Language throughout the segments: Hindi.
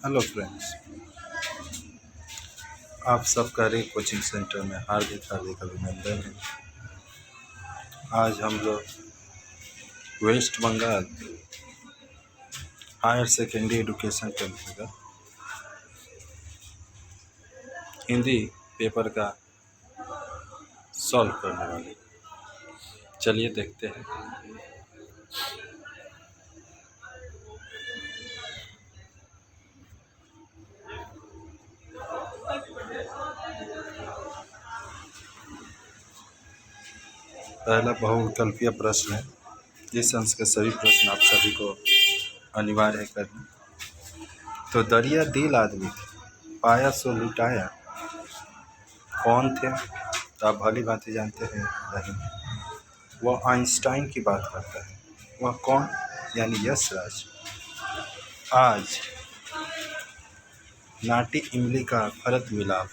हेलो फ्रेंड्स, आप सबका रे कोचिंग सेंटर में हार्दिक हार्दिक अभिनंदन है। आज हम लोग West Bengal higher secondary education के अंतर्गत हिंदी पेपर का सॉल्व करने वाले। चलिए देखते हैं। पहला बहुविकल्पीय प्रश्न है। इस अंश के सभी प्रश्न आप सभी को अनिवार्य है करना। तो दरिया दिल आदमी थे, पाया सो लुटाया, कौन थे? तो आप भली भांति जानते हैं नहीं। वह आइंस्टाइन की बात करता है। वह कौन? यानी यश राज। आज नाटी इमली का भरत मिलाप,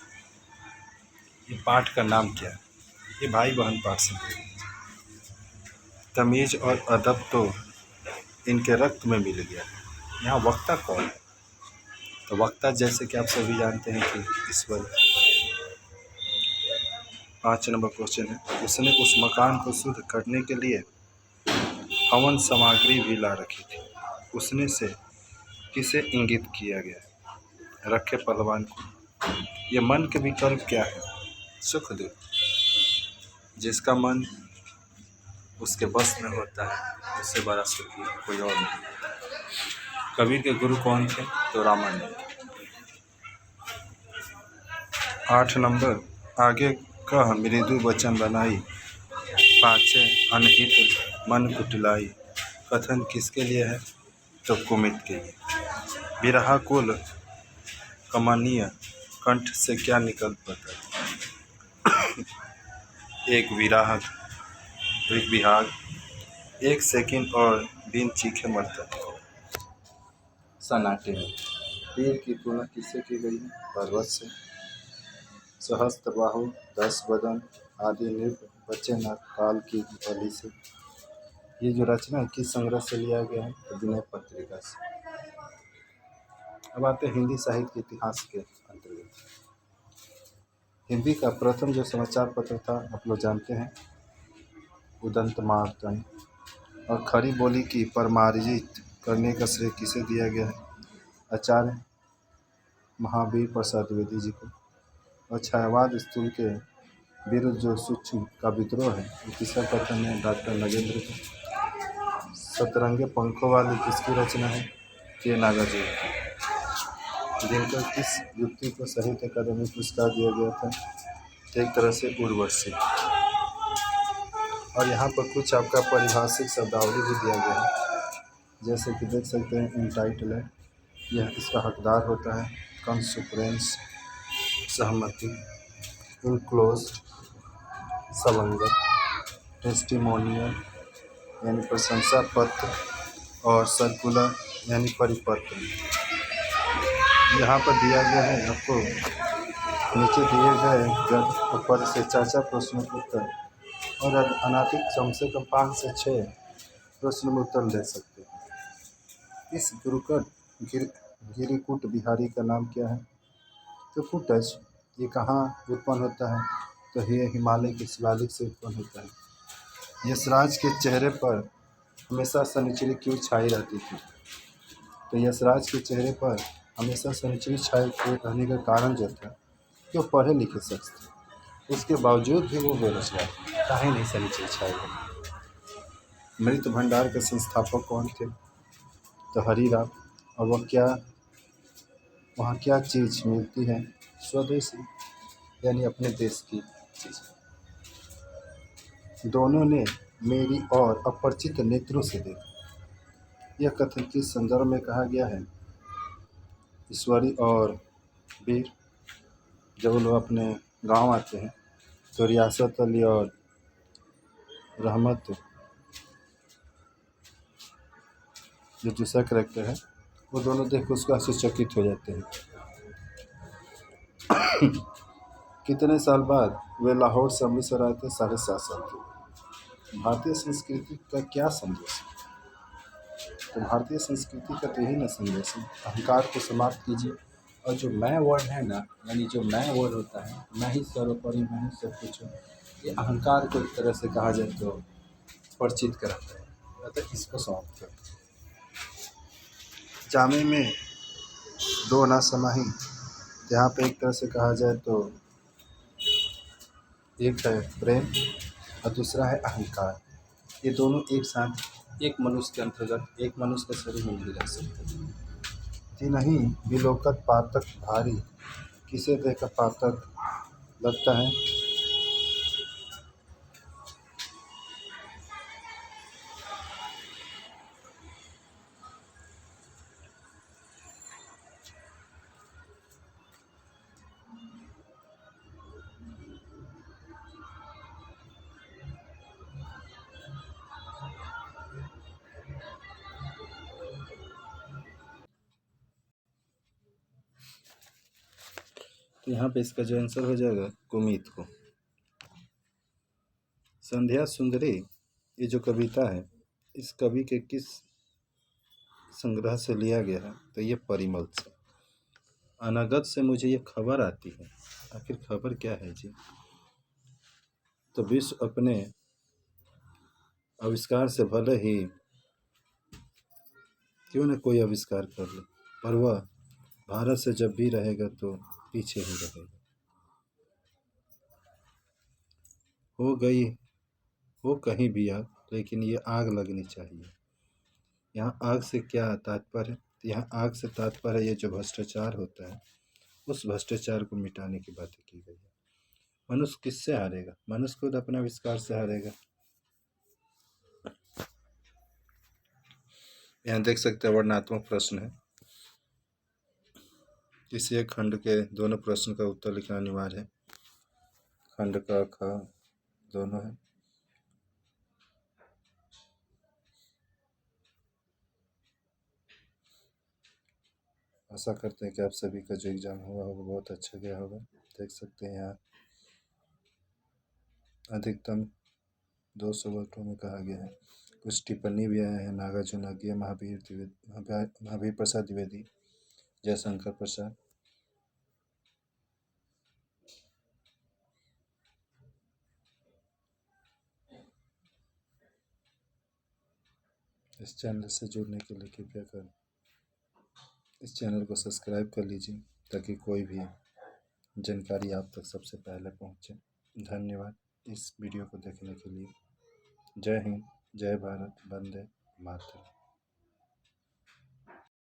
ये पाठ का नाम क्या है? ये भाई बहन पाठ सकते। तमीज़ और अदब तो इनके रक्त में मिल गया। यहाँ वक्ता कौन है? तो वक्ता जैसे कि आप सभी जानते हैं कि ईश्वर। 5 नंबर क्वेश्चन है। उसने उस मकान को शुद्ध करने के लिए हवन सामग्री भी ला रखी थी। उसने से किसे इंगित किया गया? रखे पहलवान को। ये मन के विकल्प क्या है? सुख दुख। जिसका मन उसके बस में होता है उससे बड़ा सुखी कोई और नहीं। कबीर के गुरु कौन थे? तो रामायण। 8 नंबर, आगे कह मृदु वचन बनाई, पाछे अनहित मन कुटिलाई। कथन किसके लिए है? तो कुमित के लिए। बिरहा कुल कमनीय कंठ से क्या निकल पड़ता है? एक विराग, एक विहाग, एक सेकंड और बिन चीखे मरता है। सन्नाटे में तीर की तुलना किससे की गई है? पर्वत से। सहस्त्र बाहु 10 बदन आदि नृप बचे न काल की बलि से। ये जो रचना है किस संग्रह से लिया गया है? तो विनय पत्रिका से। अब आते हैं हिंदी साहित्य के इतिहास के अंतर्गत। हिंदी का प्रथम जो समाचार पत्र था आप लोग जानते हैं, उदंत मार्तंड। और खड़ी बोली की परमार्जित करने का श्रेय किसे दिया गया है? आचार्य महावीर प्रसाद द्विवेदी जी को। और छायावाद स्थूल के विरुद्ध जो सूक्ष्म का विद्रोह है वो किसका कथन है? डॉक्टर नगेंद्र का। सतरंगे पंखों वाली किसकी रचना है? के नागार्जुन की। जिनका किस युक्ति को साहित्य अकादमी पुरस्कार दिया गया था? एक तरह से उर्वशी। और यहाँ पर कुछ आपका पारिभाषिक शब्दावली भी दिया गया है, जैसे कि देख सकते हैं इंटाइटल है, यह इसका हकदार होता है। कंसुप्रेंस, सहमति, इनक्लोज्ड, सलंगत, टेस्टिमोनियल यानी प्रशंसा पत्र, और सर्कुलर यानी परिपत्र। यहाँ पर दिया गया है आपको नीचे दिए गए गद्य ऊपर से 4 प्रश्नों के उत्तर, और अनाधिक कम से कम 5 से 6 प्रश्न में उत्तर दे सकते हैं। इस गिरिकूट बिहारी का नाम क्या है? तो कुटज। ये कहाँ उत्पन्न होता है? तो ये हिमालय के शिलालेख से उत्पन्न होता है। यशराज के चेहरे पर हमेशा शनिचरी क्यों छाई रहती थी? तो यशराज के चेहरे पर हमेशा शनिचरी छाई रहने का कारण जो था कि वो पढ़े लिखे शख्स थे, उसके बावजूद भी वो बेरोजगार थे। काहे नहीं शनिचरी छाई रही? मृत भंडार के संस्थापक कौन थे? तो हरिराम। और वहाँ क्या चीज़ मिलती है? स्वदेशी यानी अपने देश की चीज़। दोनों ने मेरी और अपरिचित नेत्रों से देखा, यह कथन किस संदर्भ में कहा गया है? ईश्वरी और वीर जब वो लोग अपने गांव आते हैं तो रियासत अली और रहमत जो दूसरा करेक्टर है वो दोनों देख कर उसको आश्चर्यचकित हो जाते हैं। कितने साल बाद वे लाहौर से अमृतसर आए थे? 7.5 साल के। भारतीय संस्कृति का क्या संदेश है? तो भारतीय संस्कृति का तो यही ना संदेश है, अहंकार को समाप्त कीजिए। और जो मैं वर्ड है ना, यानी जो मैं वर्ड होता है, मैं ही सर्वोपरि, मैं ही सब कुछ हूँ, ये अहंकार को एक तरह से कहा जाए तो परिचित कराता है, अतः इसको समाप्त कर। जामे में दो ना समाही, यहाँ पे एक तरह से कहा जाए तो एक है प्रेम और दूसरा है अहंकार। ये दोनों एक साथ एक मनुष्य के अंतर्गत, एक मनुष्य के शरीर में नहीं रह सकते। तीनही विलोकत पातक भारी, किसे देखकर पातक लगता है। तो यहाँ पे इसका जो आंसर हो जाएगा कुमित को। संध्या सुंदरी ये जो कविता है, इस कवि के किस संग्रह से लिया गया है, तो ये परिमल से। अनागत से मुझे ये खबर आती है, आखिर खबर क्या है जी। तो विश्व अपने आविष्कार से भले ही क्यों न कोई आविष्कार कर ले, पर वह भारत से जब भी रहेगा तो पीछे ही रहेगा। हो गई हो कहीं भी आग, लेकिन ये आग लगनी चाहिए। यहाँ आग से क्या तात्पर्य है? यहाँ आग से तात्पर्य ये जो भ्रष्टाचार होता है, उस भ्रष्टाचार को मिटाने की बातें की गई है। मनुष्य किससे हारेगा? मनुष्य खुद अपने आविष्कार से हारेगा। यहाँ देख सकते हैं वर्णनात्मक प्रश्न है, किसी एक खंड के दोनों प्रश्न का उत्तर लिखना अनिवार्य है। खंड का ख दोनों है। आशा करते हैं कि आप सभी का जो एग्ज़ाम हुआ होगा बहुत अच्छा गया होगा। देख सकते हैं यहाँ अधिकतम 200 वर्गों में कहा गया है। कुछ टिप्पणी भी आया है, नागार्जुन आज्ञा, महावीर प्रसाद द्विवेदी, जयशंकर प्रसाद। इस चैनल से जुड़ने के लिए कृपया कर इस चैनल को सब्सक्राइब कर लीजिए, ताकि कोई भी जानकारी आप तक सबसे पहले पहुंचे। धन्यवाद इस वीडियो को देखने के लिए। जय हिंद, जय भारत, वंदे मातरम।